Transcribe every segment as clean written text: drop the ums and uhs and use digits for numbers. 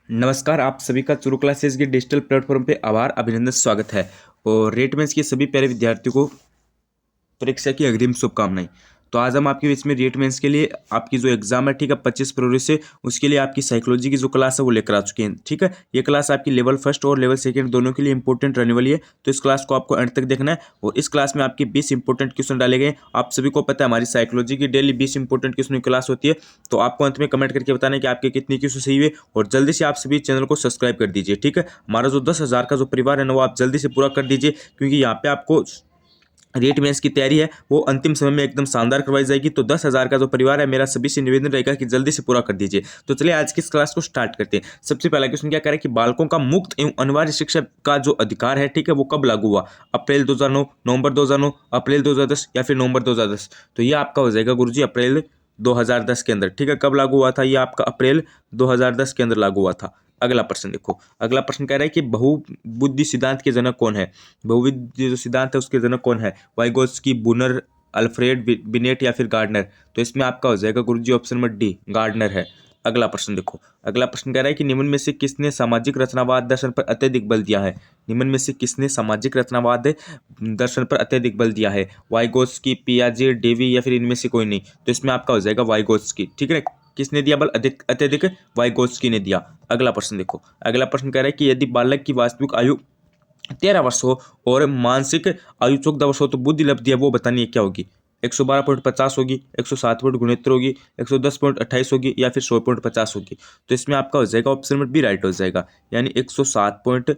नमस्कार, आप सभी का चुरू क्लासेस के डिजिटल प्लेटफॉर्म पे आभार अभिनंदन स्वागत है। और रेट मेंस के सभी प्यारे विद्यार्थियों को परीक्षा की अग्रिम शुभकामनाएं। तो आज हम आपके बीच में रेट मेंस के लिए आपकी जो एग्जाम है, ठीक है, 25 फरवरी से, उसके लिए आपकी साइकोलॉजी की जो क्लास है वो लेकर आ चुके हैं। ठीक है, ये क्लास आपकी लेवल फर्स्ट और लेवल सेकंड दोनों के लिए इंपॉर्टेंट रहने वाली है। तो इस क्लास को आपको अंत तक देखना है और इस क्लास में आपके 20 इंपॉर्टेंट क्वेश्चन डाले गए। आप सभी को पता है हमारी साइकोलॉजी की डेली 20 इंपॉर्टेंट क्वेश्चन की क्लास होती है। तो आपको अंत में कमेंट करके बताना है कि आपके कितनी क्वेश्चन सही हुए और जल्दी से आप सभी चैनल को सब्सक्राइब कर दीजिए। ठीक है, हमारा जो 10,000 का जो परिवार है ना, वो आप जल्दी से पूरा कर दीजिए, क्योंकि यहाँ पे आपको रेट मेंस की तैयारी है वो अंतिम समय में एकदम शानदार करवाई जाएगी। तो 10,000 का जो परिवार है, मेरा सभी से निवेदन रहेगा कि जल्दी से पूरा कर दीजिए। तो चलिए आज की इस क्लास को स्टार्ट करते हैं। सबसे पहला क्वेश्चन क्या करें कि बालकों का मुक्त एवं अनिवार्य शिक्षा का जो अधिकार है, ठीक है, वो कब लागू हुआ? अप्रैल 2009, नवंबर 2009, अप्रैल 2010 या फिर नवंबर 2010? तो ये आपका हो जाएगा गुरुजी अप्रैल 2010 के अंदर। ठीक है, कब लागू हुआ था? ये आपका अप्रैल 2010 के अंदर लागू हुआ था। अगला प्रश्न देखो, अगला प्रश्न कह रहा है कि बहुबुद्धि सिद्धांत के जनक कौन है? बहुविध जो सिद्धांत है उसके जनक कौन है? वाइगोत्स्की, बुनर, अल्फ्रेड बिनेट या फिर गार्डनर? तो इसमें आपका हो जाएगा गुरुजी ऑप्शन नंबर डी, गार्डनर है। अगला प्रश्न देखो, अगला प्रश्न कह रहा है कि निम्न में से किसने सामाजिक रचनावाद दर्शन पर अत्यधिक बल दिया है? निम्न में से किसने सामाजिक रचनावाद दर्शन पर अत्यधिक बल दिया है? वाइगोत्स्की, पियाजे, डेवी या फिर इनमें से कोई नहीं? तो इसमें आपका हो जाएगा वाइगोत्स्की। ठीक है, किसने दिया बल अधिक अत्यधिक? वाइगोत्स्की ने दिया। अगला प्रश्न देखो, अगला प्रश्न कह रहा है कि यदि बालक की वास्तविक आयु 13 वर्ष हो और मानसिक आयु 14 वर्ष हो तो बुद्धि लब्धि है वो बतानी है क्या होगी? 112.50 होगी, 107 गुणोत्तर होगी, 110.28 होगी या फिर 100.50 होगी? तो इसमें आपका हो जाएगा ऑप्शन नंबर बी राइट हो जाएगा, यानी 107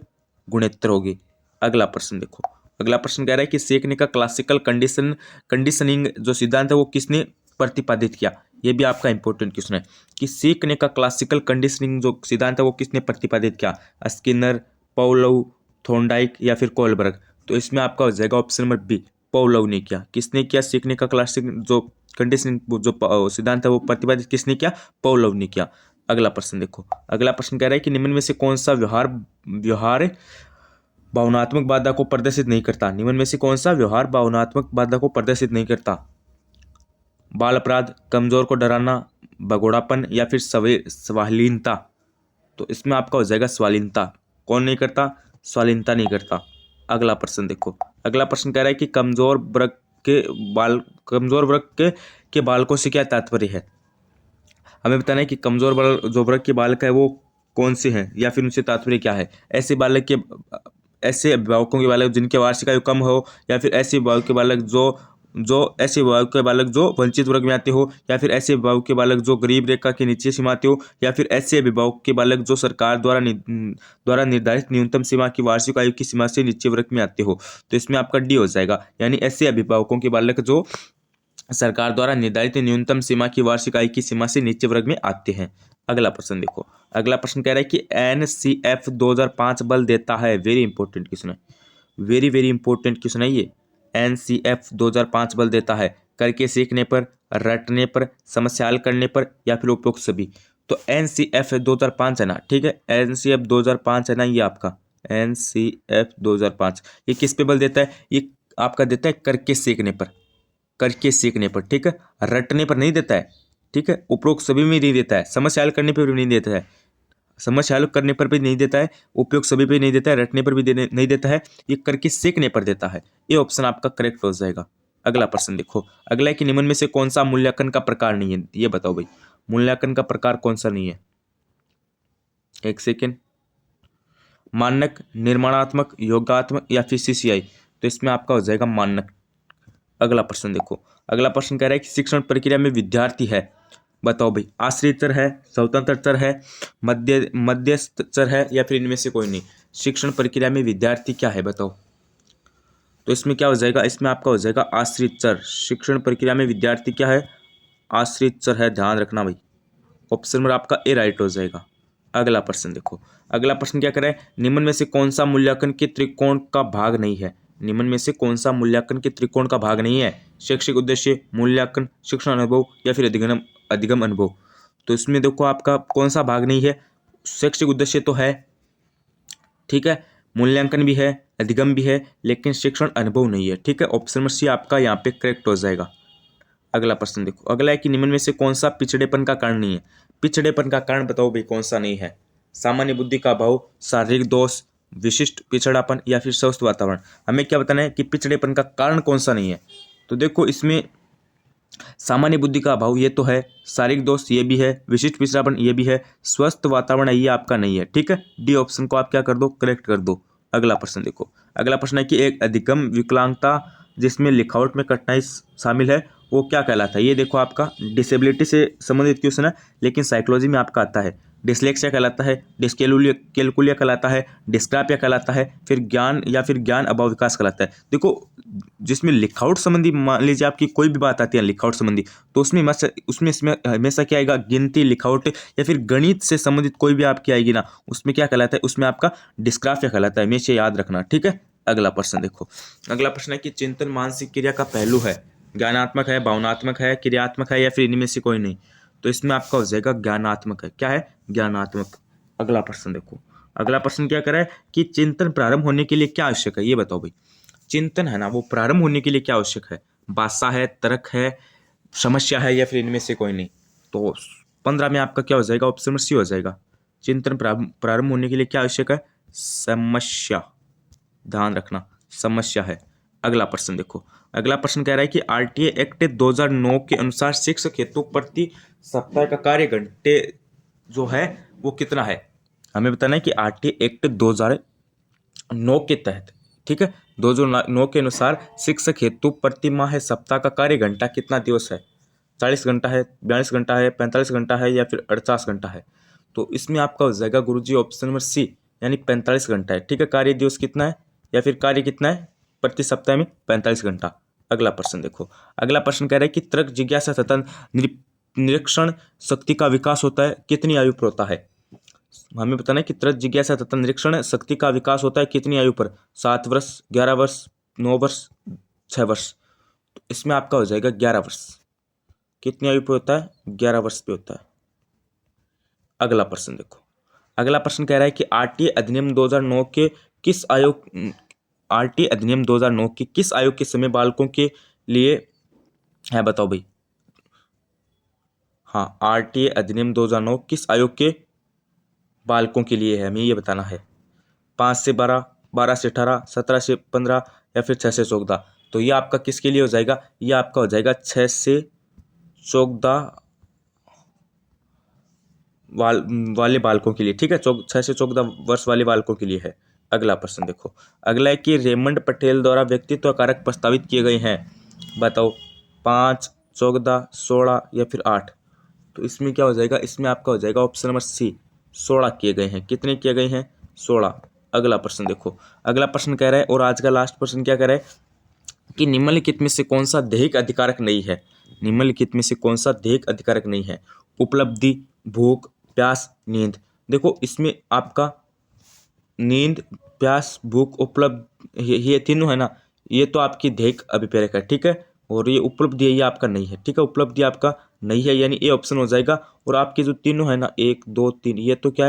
गुणोत्तर होगी। अगला प्रश्न देखो, अगला प्रश्न कह रहा है कि सीखने का क्लासिकल कंडीशनिंग जो सिद्धांत है वो किसने प्रतिपादित किया? ये भी आपका इंपॉर्टेंट क्वेश्चन है कि सीखने का क्लासिकल कंडीशनिंग जो सिद्धांत है वो किसने प्रतिपादित किया? स्किनर, पाउलोव, थॉर्नडाइक या फिर कोलबर्ग? तो इसमें आपका हो जाएगा ऑप्शन नंबर बी, पाउलोव ने किया। किसने किया सीखने का क्लासिक जो कंडीशनिंग जो सिद्धांत है वो प्रतिपादित किसने किया? पाउलोव ने किया। अगला प्रश्न देखो, अगला प्रश्न कह रहा है कि निम्न में से कौन सा व्यवहार व्यवहार भावनात्मक बाधा को प्रदर्शित नहीं करता? निम्न में से कौन सा व्यवहार भावनात्मक बाधा को प्रदर्शित नहीं करता? बाल अपराध, कमजोर को डराना, भगोड़ापन या फिर स्वालीनता? तो इसमें आपका हो जाएगा स्वालीनता। कौन नहीं करता? स्वालीनता नहीं करता। अगला प्रश्न देखो, अगला प्रश्न कह रहा है कि कमजोर वर्ग के बालकों से क्या तात्पर्य है? हमें बताना है कि कमजोर वर्ग जो वर्ग के बालक है वो कौन से हैं या फिर उनसे तात्पर्य क्या है? ऐसे अभिभावकों के बालक जिनके वार्षिक आयु कम हो, या फिर ऐसे अभिभावक के बालक ऐसे अभिभावक के बालक जो वंचित वर्ग में आते हो, या फिर ऐसे अभिभावक के बालक जो गरीब रेखा के नीचे सीमा आते हो, या फिर ऐसे अभिभावक के बालक जो सरकार द्वारा निर्धारित न्यूनतम सीमा की वार्षिक आयु की सीमा से नीचे वर्ग में आते हो? तो इसमें आपका डी हो जाएगा, यानी ऐसे अभिभावकों के बालक जो सरकार द्वारा निर्धारित न्यूनतम सीमा की वार्षिक आय की सीमा से नीचे वर्ग में आते हैं। अगला प्रश्न देखो, अगला प्रश्न कह रहा है कि NCF 2005 बल देता है। वेरी इंपॉर्टेंट क्वेश्चन है, वेरी वेरी इंपॉर्टेंट क्वेश्चन है ये। NCF 2005 बल देता है करके सीखने पर, रटने पर, समस्या हल करने पर या फिर उपरोक्त सभी? तो NCF 2005 है ना, ठीक है, NCF 2005 है ना, ये आपका NCF 2005 ये किस पे बल देता है? ये आपका देता है करके सीखने पर, करके सीखने पर, ठीक है, रटने पर नहीं देता है, ठीक है, उपरोक्त सभी में नहीं देता है, समस्या हल करने पर भी नहीं देता है, समस्या हल करने पर भी नहीं देता है, उपयोग सभी पे नहीं देता है, रटने पर भी नहीं देता है, ये करके सीखने पर देता है। ये ऑप्शन आपका करेक्ट हो जाएगा। अगला प्रश्न देखो, अगला है कि निम्न में से कौन सा मूल्यांकन का प्रकार नहीं है? ये बताओ भाई, मूल्यांकन का प्रकार कौन सा नहीं है? एक सेकेंड, मानक, निर्माणात्मक, योगात्मक या फिर CCI? तो इसमें आपका हो जाएगा मानक। अगला प्रश्न देखो, अगला प्रश्न कह रहा है कि शिक्षण प्रक्रिया में विद्यार्थी है, बताओ भाई, आश्रित चर है, स्वतंत्र चर है, मध्यस्थ चर है या फिर इनमें से कोई नहीं? शिक्षण प्रक्रिया में विद्यार्थी क्या है बताओ? तो इसमें क्या हो जाएगा? इसमें आपका हो जाएगा आश्रित चर। शिक्षण प्रक्रिया में विद्यार्थी क्या है? आश्रित चर है, ध्यान रखना भाई। ऑप्शन नंबर आपका ए राइट हो जाएगा। अगला प्रश्न देखो, अगला प्रश्न क्या करे? निम्न में से कौन सा मूल्यांकन के त्रिकोण का भाग नहीं है? निम्न में से कौन सा मूल्यांकन के त्रिकोण का भाग नहीं है? शैक्षिक उद्देश्य, मूल्यांकन, शिक्षण अनुभव या फिर अधिगम अनुभव? तो इसमें देखो आपका कौन सा भाग नहीं है? शैक्षिक उद्देश्य तो है, ठीक है, मूल्यांकन भी है, अधिगम भी है, लेकिन शिक्षण अनुभव नहीं है, ठीक है, ऑप्शन नंबर सी आपका यहाँ पे करेक्ट हो जाएगा। अगला प्रश्न देखो, अगला है कि निम्न में से कौन सा पिछड़ेपन का कारण नहीं है? पिछड़ेपन का कारण बताओ भाई कौन सा नहीं है? सामान्य बुद्धि का अभाव, शारीरिक दोष, विशिष्ट पिछड़ापन या फिर स्वस्थ वातावरण। हमें क्या बताना है कि पिछड़ेपन का कारण कौन सा नहीं है। तो देखो इसमें सामान्य बुद्धि का अभाव ये तो है, शारीरिक दोष ये भी है, विशिष्ट पिछड़ापन ये भी है, स्वस्थ वातावरण ये आपका नहीं है। ठीक है, डी ऑप्शन को आप क्या कर दो, करेक्ट कर दो। अगला प्रश्न देखो, अगला प्रश्न है कि एक अधिगम विकलांगता जिसमें लिखावट में कठिनाई शामिल है वो क्या कहलाता है। ये देखो आपका डिसेबिलिटी से संबंधित क्वेश्चन है, लेकिन साइकोलॉजी में आपका आता है। डिसलेक्सिया कहलाता है, डिस्कैलकुलिया कहलाता है, डिस्ग्राफिया कहलाता है, फिर ज्ञान अभाव विकास कहलाता है। देखो जिसमें लिखावट संबंधी, मान लीजिए आपकी कोई भी बात आती है लिखावट संबंधी, तो उसमें हमेशा क्या आएगा, गिनती, लिखावट या फिर गणित से संबंधित कोई भी आपकी आएगी ना, उसमें क्या कहलाता है, उसमें आपका डिस्ग्राफिया कहलाता है। हमेशा याद रखना। ठीक है, अगला प्रश्न देखो, अगला प्रश्न है कि चिंतन मानसिक क्रिया का पहलू है, ज्ञानात्मक है, भावनात्मक है, क्रियात्मक है या फिर इनमें से कोई नहीं। तो इसमें आपका हो जाएगा ज्ञानात्मक है। क्या है, ज्ञानात्मक। अगला प्रश्न देखो, अगला प्रश्न क्या कर रहा है कि चिंतन प्रारंभ होने के लिए क्या आवश्यक है। ये बताओ भाई, चिंतन है ना वो प्रारंभ होने के लिए क्या आवश्यक है, बादशाह है, तर्क है, समस्या है या फिर इनमें से कोई नहीं। तो 15 में आपका क्या हो जाएगा, ऑप्शन नंबर सी हो जाएगा। चिंतन प्रारंभ होने के लिए क्या आवश्यक है, समस्या। ध्यान रखना, समस्या है। अगला प्रश्न देखो, अगला प्रश्न कह रहा है कि आरटीए एक्ट 2009 के अनुसार शिक्षक हेतु प्रति सप्ताह का कार्य घंटे जो है वो कितना है। हमें बताना है कि आरटीए एक्ट 2009 के तहत, ठीक है, 2009 के अनुसार शिक्षक हेतु प्रति माह सप्ताह का कार्य घंटा कितना दिवस है। 40 घंटा है, 42 घंटा है, 45 घंटा है या फिर 48 घंटा है। तो इसमें आपका हो जाएगा गुरुजी ऑप्शन नंबर सी, यानी 45 घंटा है। ठीक है, कार्य दिवस कितना है या फिर कार्य कितना है प्रति सप्ताह में, 45 घंटा। अगला प्रश्न देखो, अगला प्रश्न कह रहा है कि तर्क, जिज्ञासा तथा निरीक्षण शक्ति का विकास होता है कितनी आयु पर होता है। हमें बताना है कि तर्क, जिज्ञासा तथा निरीक्षण शक्ति का विकास होता है कितनी आयु पर, 7 वर्ष, 11 वर्ष, 9 वर्ष, 6 वर्ष। तो इसमें आपका हो जाएगा 11 वर्ष। कितनी आयु पे होता है, 11 वर्ष पे होता है। अगला प्रश्न देखो, अगला प्रश्न कह रहा है कि आरटीए अधिनियम 2009 के किस आयोग, आरटीए अधिनियम 2009 के किस आयोग के समय बालकों के लिए है, बताओ भाई। हाँ, आरटीए अधिनियम 2009 किस आयोग के बालकों के लिए है, हमें ये बताना है। 5 से 12, 12 से 18, 17 से 15 या फिर 6 से 14। तो ये आपका किसके लिए हो जाएगा, ये आपका हो जाएगा 6 से 14 वाले बालकों के लिए। ठीक है, 6 से 14 वर्ष वाले बालकों के लिए है। अगला प्रश्न देखो, अगला है कि रेमंड पटेल द्वारा व्यक्तित्व कारक प्रस्तावित किए गए हैं, बताओ। 5, 14, 16 या फिर 8। तो इसमें क्या हो जाएगा, इसमें आपका हो जाएगा ऑप्शन नंबर सी, 16 किए गए हैं। कितने किए गए हैं, 16। अगला प्रश्न देखो, अगला प्रश्न कह रहा है, और आज का लास्ट प्रश्न क्या कह रहा है कि निम्नलिखित में से कौन सा दैहिक अधिकारक नहीं है। निम्नलिखित में से कौन सा दैहिक अधिकारक नहीं है, उपलब्धि, भूख, प्यास, नींद। देखो इसमें आपका नींद, प्यास, भूख, उपलब्ध, ये तीनों है ना, ये तो आपकी दैहिक अभिप्रेरक है। ठीक है, और ये उपलब्धि है, ये आपका नहीं है। ठीक है, उपलब्धि आपका नहीं है, यानी ए ऑप्शन हो जाएगा। और आपके जो तीनों है ना, 1, 2, 3, ये तो क्या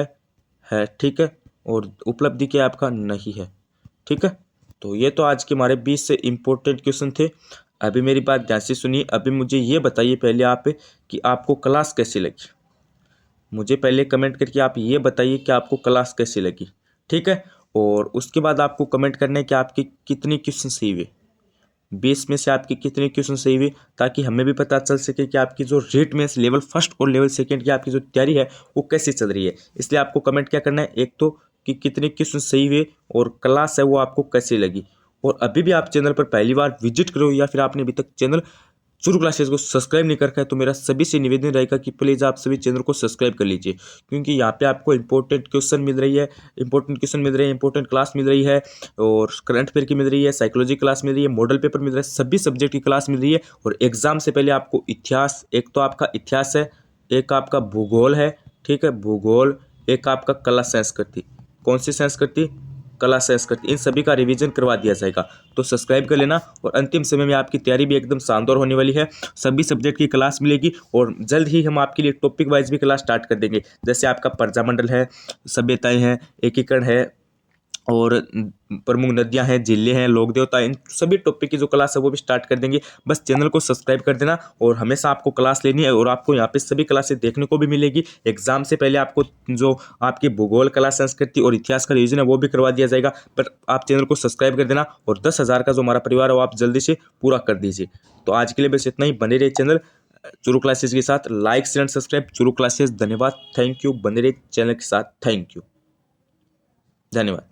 है, ठीक है, और उपलब्धि क्या आपका नहीं है। ठीक है, तो ये तो आज के हमारे 20 से इम्पोर्टेंट क्वेश्चन थे। अभी मेरी बात ध्यान से सुनिए। अभी मुझे ये बताइए पहले आप कि आपको क्लास कैसी लगी। मुझे पहले कमेंट करके आप ये बताइए कि आपको क्लास कैसी लगी। ठीक है, और उसके बाद आपको कमेंट करना है कि आपके कितने क्वेश्चन सही हुए, 20 में से आपके कितने क्वेश्चन सही हुए, ताकि हमें भी पता चल सके कि आपकी जो रेट में लेवल फर्स्ट और लेवल सेकंड की आपकी जो तैयारी है वो कैसी चल रही है। इसलिए आपको कमेंट क्या करना है, एक तो कि कितने क्वेश्चन सही हुए और क्लास है वो आपको कैसी लगी। और अभी भी आप चैनल पर पहली बार विजिट करो या फिर आपने अभी तक चैनल शुरू क्लासेस को सब्सक्राइब नहीं कर रखा है, तो मेरा सभी से निवेदन रहेगा कि प्लीज़ आप सभी चैनल को सब्सक्राइब कर लीजिए, क्योंकि यहाँ पे आपको इंपॉर्टेंट क्वेश्चन मिल रही है, इंपॉर्टेंट क्लास मिल रही है, और करंट अफेयर की मिल रही है, साइकोलॉजी क्लास मिल रही है, मॉडल पेपर मिल रहा है, सभी सब्जेक्ट की क्लास मिल रही है। और एग्जाम से पहले आपको इतिहास, एक तो आपका इतिहास है, एक आपका भूगोल है, ठीक है, भूगोल, एक आपका कला संस्कृति। कौन सी संस्कृति, कला संस्कृति, इन सभी का रिवीजन करवा दिया जाएगा। तो सब्सक्राइब कर लेना। और अंतिम समय में आपकी तैयारी भी एकदम शानदार होने वाली है, सभी सब्जेक्ट की क्लास मिलेगी, और जल्द ही हम आपके लिए टॉपिक वाइज भी क्लास स्टार्ट कर देंगे। जैसे आपका प्रजामंडल है, सभ्यताएं हैं, एकीकरण है, और प्रमुख नदियां हैं, झीलें हैं, लोक देवता, इन सभी टॉपिक की जो क्लास है वो भी स्टार्ट कर देंगे। बस चैनल को सब्सक्राइब कर देना और हमेशा आपको क्लास लेनी है, और आपको यहाँ पे सभी क्लासेस देखने को भी मिलेगी। एग्जाम से पहले आपको जो आपकी भूगोल कला, संस्कृति और इतिहास का रिवीजन है वो भी करवा दिया जाएगा। पर आप चैनल को सब्सक्राइब कर देना और 10,000 का जो हमारा परिवार है वो आप जल्दी से पूरा कर दीजिए। तो आज के लिए बस इतना ही। बने रहे चैनल चुरू क्लासेस के साथ, like share and subscribe Churu classes. धन्यवाद, थैंक यू। बने रहे चैनल के साथ, थैंक यू, धन्यवाद।